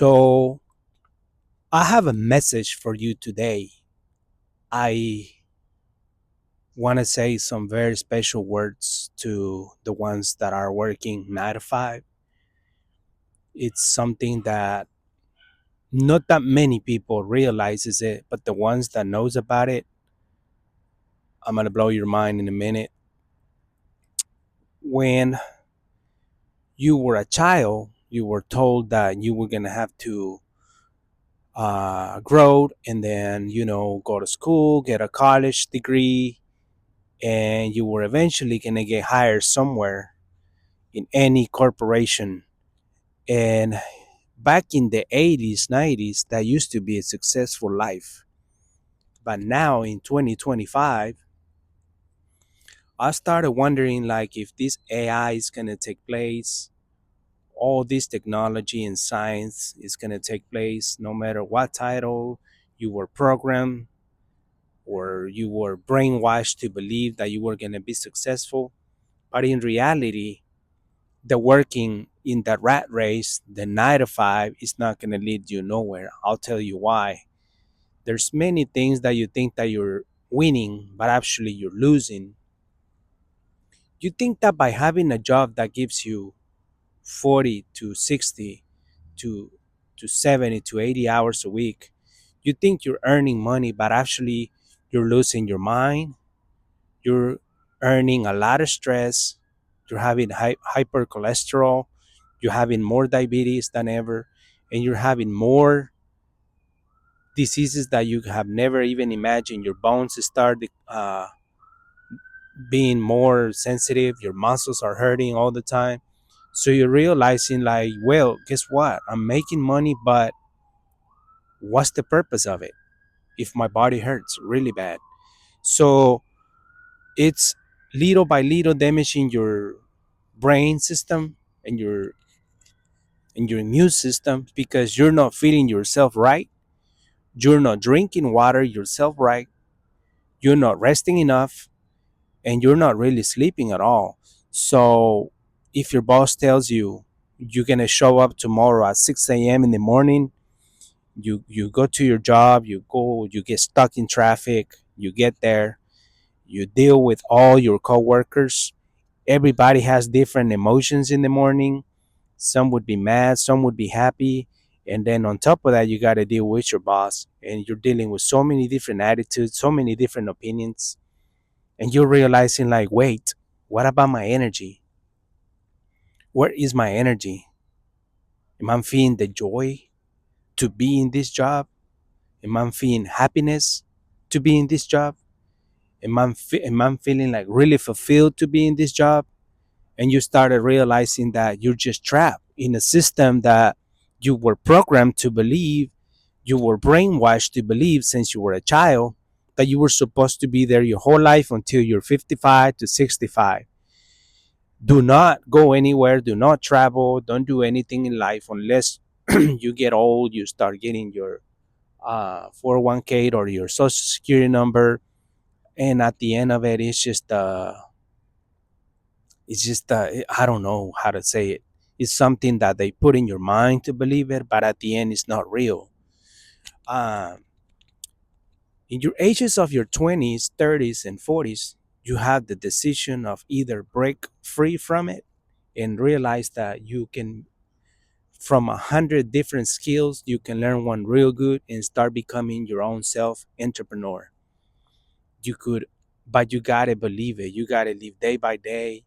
So, I have a message for you today. I want to say some very special words to the ones that are working 9 to 5. It's something that not that many people realizes it, but the ones that knows about it, I'm going to blow your mind in a minute. When you were a child, you were told that you were going to have to grow and then, go to school, get a college degree, and you were eventually going to get hired somewhere in any corporation. And back in the 80s, 90s, that used to be a successful life. But now in 2025, I started wondering like if this AI is going to take place, all this technology and science is going to take place no matter what title you were programmed or you were brainwashed to believe that you were going to be successful. But in reality, the working in that rat race, the 9 to 5, is not going to lead you nowhere. I'll tell you why. There's many things that you think that you're winning, but actually you're losing. You think that by having a job that gives you 40 to 60 to 70 to 80 hours a week, you think you're earning money, but actually you're losing your mind. You're earning a lot of stress. You're having hyper cholesterol. You're having more diabetes than ever, and you're having more diseases that you have never even imagined. Your bones start being more sensitive. Your muscles are hurting all the time. So you're realizing, like, well, guess what? I'm making money, but what's the purpose of it if my body hurts really bad? So it's little by little damaging your brain system and your immune system because you're not feeding yourself right. You're not drinking water yourself right. You're not resting enough, and you're not really sleeping at all. So if your boss tells you you're gonna show up tomorrow at 6 a.m. in the morning, you go to your job, you get stuck in traffic, you get there, you deal with all your coworkers. Everybody has different emotions in the morning. Some would be mad, some would be happy. And then on top of that, you got to deal with your boss, and you're dealing with so many different attitudes, so many different opinions. And you're realizing, like, wait, what about my energy? Where is my energy? Am I feeling the joy to be in this job? Am I feeling happiness to be in this job? Am I feeling like really fulfilled to be in this job? And you started realizing that you're just trapped in a system that you were programmed to believe, you were brainwashed to believe since you were a child, that you were supposed to be there your whole life until you're 55 to 65. Do not go anywhere, do not travel, don't do anything in life unless you get old, you start getting your 401k or your social security number. And at the end of it, I don't know how to say it. It's something that they put in your mind to believe it, but at the end, it's not real. Um, in your ages of your 20s, 30s, and 40s, you have the decision of either break free from it and realize that you can, from 100 different skills, you can learn one real good and start becoming your own self entrepreneur. You could, but you gotta believe it. You gotta live day by day.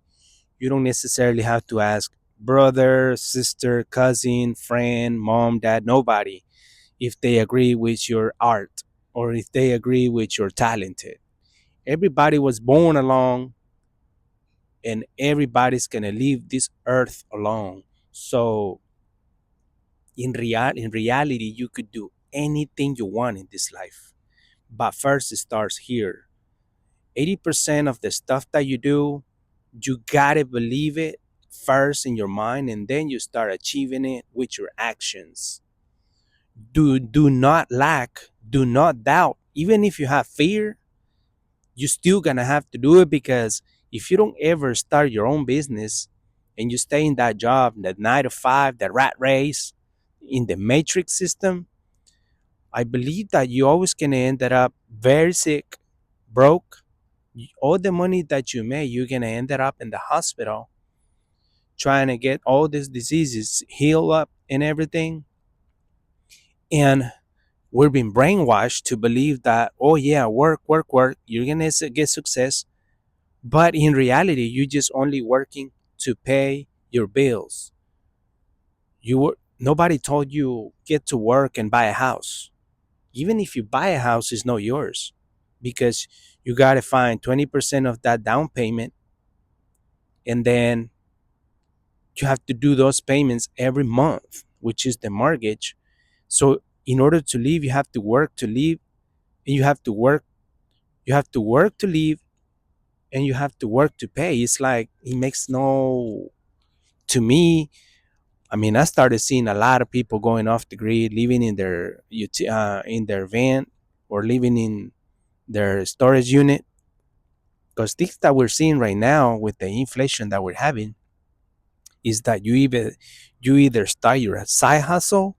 You don't necessarily have to ask brother, sister, cousin, friend, mom, dad, nobody if they agree with your art or if they agree with your talented. Everybody was born alone, and everybody's gonna leave this earth alone. So in reality, you could do anything you want in this life. But first it starts here. 80% of the stuff that you do, you gotta believe it first in your mind, and then you start achieving it with your actions. Do not lack, do not doubt. Even if you have fear, you still gonna have to do it, because if you don't ever start your own business and you stay in that job, that 9 to 5, that rat race, in the matrix system, I believe that you always gonna end up very sick, broke. All the money that you make, you're gonna end up in the hospital trying to get all these diseases healed up and everything. And we're being brainwashed to believe that, oh yeah, work, work, work, you're gonna get success. But in reality, you're just only working to pay your bills. Nobody told you get to work and buy a house. Even if you buy a house, it's not yours because you got to find 20% of that down payment, and then you have to do those payments every month, which is the mortgage. So in order to live, you have to work to live, and you have to work to live, and you have to work to pay. It's like it makes no, to me, I mean, I started seeing a lot of people going off the grid, living in their van, or living in their storage unit. Because things that we're seeing right now with the inflation that we're having is that you either start your side hustle,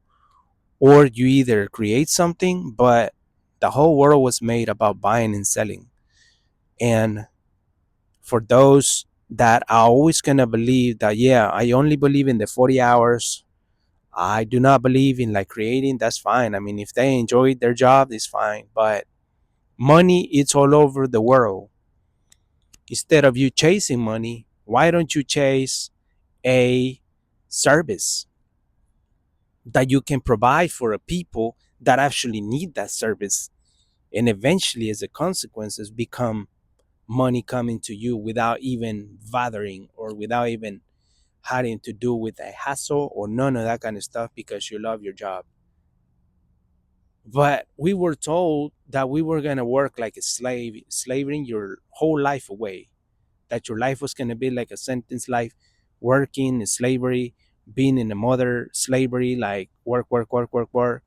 or you either create something, but the whole world was made about buying and selling. And for those that are always gonna believe that, yeah, I only believe in the 40 hours, I do not believe in like creating, that's fine. I mean, if they enjoy their job, it's fine. But money, it's all over the world. Instead of you chasing money, why don't you chase a service that you can provide for a people that actually need that service? And eventually, as a consequences, become money coming to you without even bothering, or without even having to do with a hassle or none of that kind of stuff, because you love your job. But we were told that we were going to work like a slave, slaving your whole life away, that your life was going to be like a sentence life, working in slavery, being in a mother slavery, like work, work, work, work, work.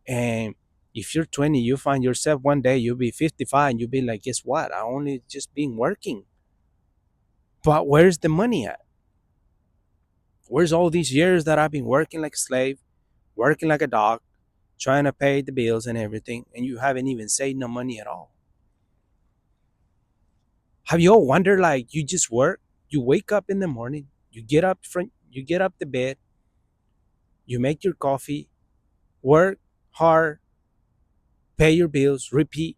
And if you're 20, you find yourself one day, you'll be 55, and you'll be like, guess what? I only just been working. But where's the money at? Where's all these years that I've been working like a slave, working like a dog, trying to pay the bills and everything, and you haven't even saved no money at all? Have you all wondered, like, you just work, you wake up in the morning, you get up the bed, you make your coffee, work hard, pay your bills, repeat,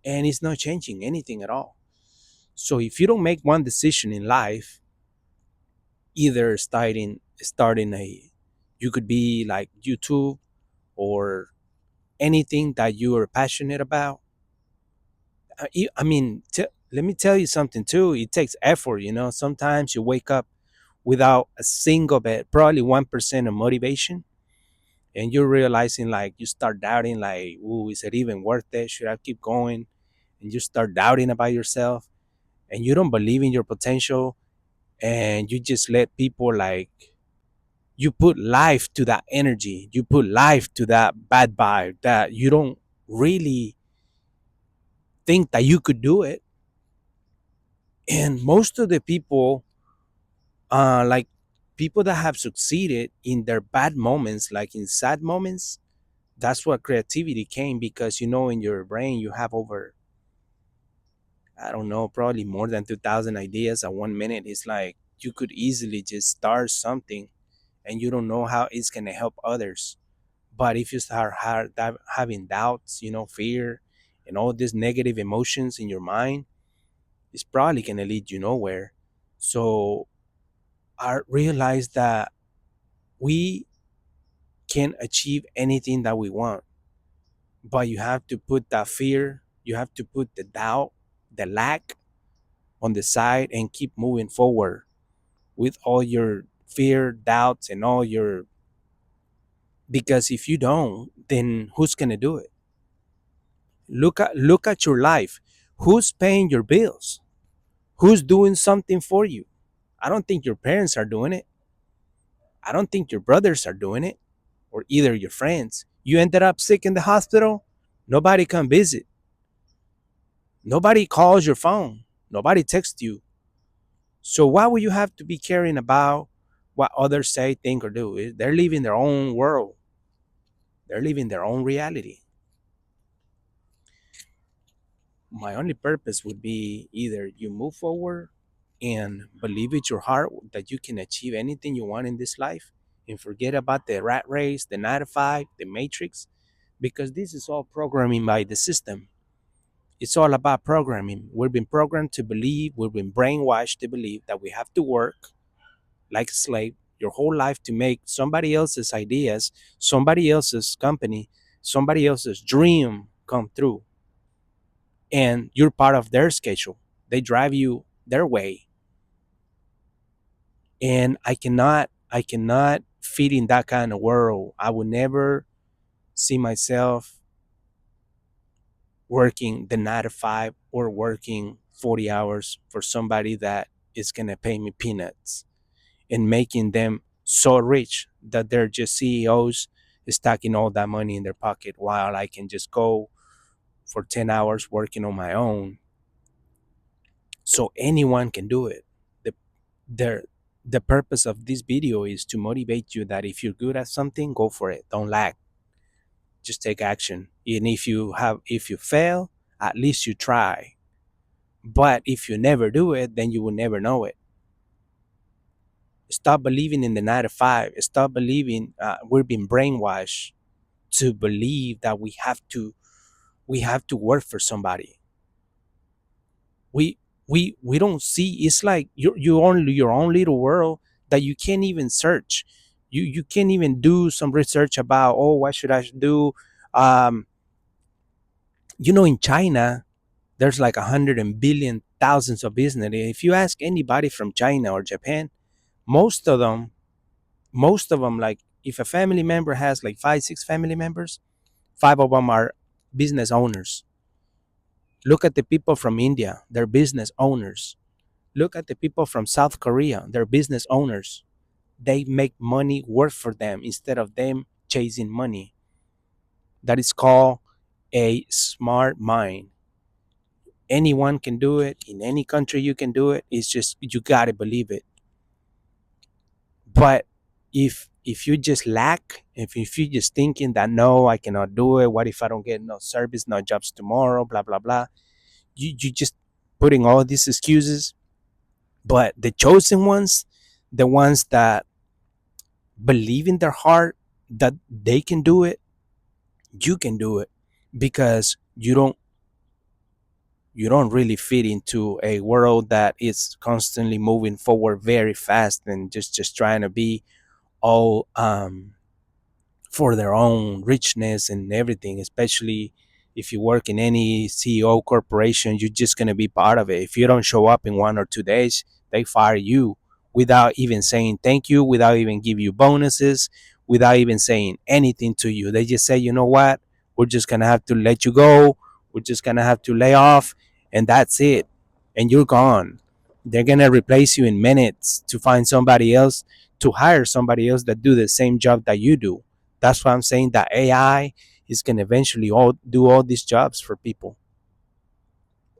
and it's not changing anything at all. So if you don't make one decision in life, either starting a, you could be like YouTube, or anything that you are passionate about. I mean, let me tell you something too. It takes effort. Sometimes you wake up without a single bit, probably 1% of motivation, and you're realizing, like, you start doubting, like, "Ooh, is it even worth it? Should I keep going?" And you start doubting about yourself, and you don't believe in your potential, and you just let people, like, you put life to that energy, you put life to that bad vibe, that you don't really think that you could do it. And most of the people, like, people that have succeeded in their bad moments, like in sad moments, that's what creativity came, because in your brain you have over, I don't know, probably more than 2,000 ideas at 1 minute. It's like you could easily just start something, and you don't know how it's going to help others. But if you start having doubts, fear, and all these negative emotions in your mind, it's probably going to lead you nowhere. So I realized that we can achieve anything that we want, but you have to put that fear, you have to put the doubt, the lack on the side, and keep moving forward with all your fear, doubts, and all your, because if you don't, then who's going to do it? Look at your life. Who's paying your bills? Who's doing something for you? I don't think your parents are doing it. I don't think your brothers are doing it, or either your friends. You ended up sick in the hospital, nobody come visit. Nobody calls your phone. Nobody texts you. So why would you have to be caring about what others say, think, or do. They're living their own world. They're living their own reality. My only purpose would be either you move forward and believe with your heart that you can achieve anything you want in this life and forget about the rat race, the 9 to 5, the matrix, because this is all programming by the system. It's all about programming. We've been programmed to believe, we've been brainwashed to believe that we have to work like a slave your whole life to make somebody else's ideas, somebody else's company, somebody else's dream come true. And you're part of their schedule. They drive you their way. And I cannot fit in that kind of world. I would never see myself working the 9 to 5 or working 40 hours for somebody that is going to pay me peanuts and making them so rich that they're just CEOs stacking all that money in their pocket while I can just go for 10 hours working on my own. So anyone can do it. The, the, the purpose of this video is to motivate you that if you're good at something, go for it. Don't lag. Just take action. And if you fail, at least you try. But if you never do it, then you will never know it. Stop believing in the 9 to 5. Stop believing we're being brainwashed to believe that we have to work for somebody. We don't see. It's like you only your own little world that you can't even search. You can't even do some research about, oh, what should I do. um in China there's like 100 billion thousands of business. If you ask anybody from China or Japan, most of them like, if a family member has like 5 6 family members, 5 of them are business owners. Look at the people from India, they're business owners. Look at the people from South Korea, they're business owners. They make money work for them instead of them chasing money. That is called a smart mind. Anyone can do it. In any country you can do it. It's just you gotta believe it. But if you just lack, if you just thinking that no, I cannot do it, what if I don't get no service, no jobs tomorrow, blah blah blah, you just putting all these excuses. But the chosen ones, the ones that believe in their heart that they can do it, you can do it, because you don't really fit into a world that is constantly moving forward very fast and just trying to be all for their own richness and everything. Especially if you work in any CEO corporation, you're just going to be part of it. If you don't show up in 1 or 2 days, they fire you without even saying thank you, without even give you bonuses, without even saying anything to you. They just say, you know what, we're just going to have to let you go, we're just going to have to lay off, and that's it. And you're gone. They're going to replace you in minutes to find somebody else, to hire somebody else that do the same job that you do. That's why I'm saying that AI is going to eventually do all these jobs for people.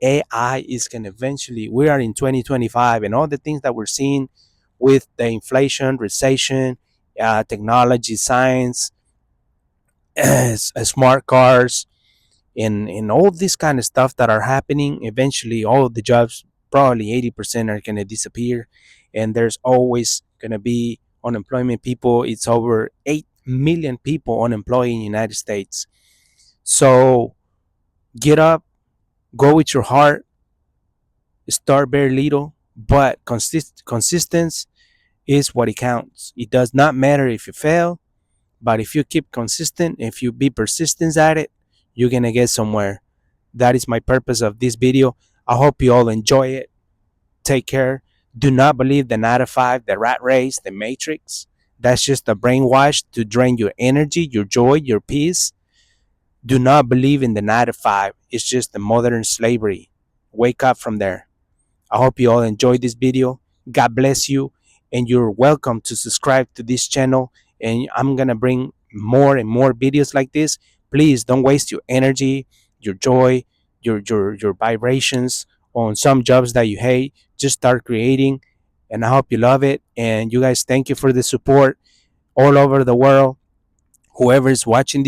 AI is going to eventually, we are in 2025, and all the things that we're seeing with the inflation, recession, technology, science, smart cars, and all this kind of stuff that are happening, eventually all of the jobs, probably 80%, are going to disappear. And there's always going to be unemployment. People, it's over 8 million people unemployed in the United States. So get up, go with your heart, start very little, but consistency is what it counts. It does not matter if you fail, but if you keep consistent, if you be persistent at it, you're going to get somewhere. That is my purpose of this video. I hope you all enjoy it. Take care. Do not believe the 9 to 5, the rat race, the matrix. That's just a brainwash to drain your energy, your joy, your peace. Do not believe in the 9 to 5. It's just the modern slavery. Wake up from there. I hope you all enjoyed this video. God bless you, and you're welcome to subscribe to this channel. And I'm gonna bring more and more videos like this. Please don't waste your energy, your joy, your vibrations on some jobs that you hate. Just start creating and I hope you love it. And you guys, thank you for the support all over the world. Whoever is watching this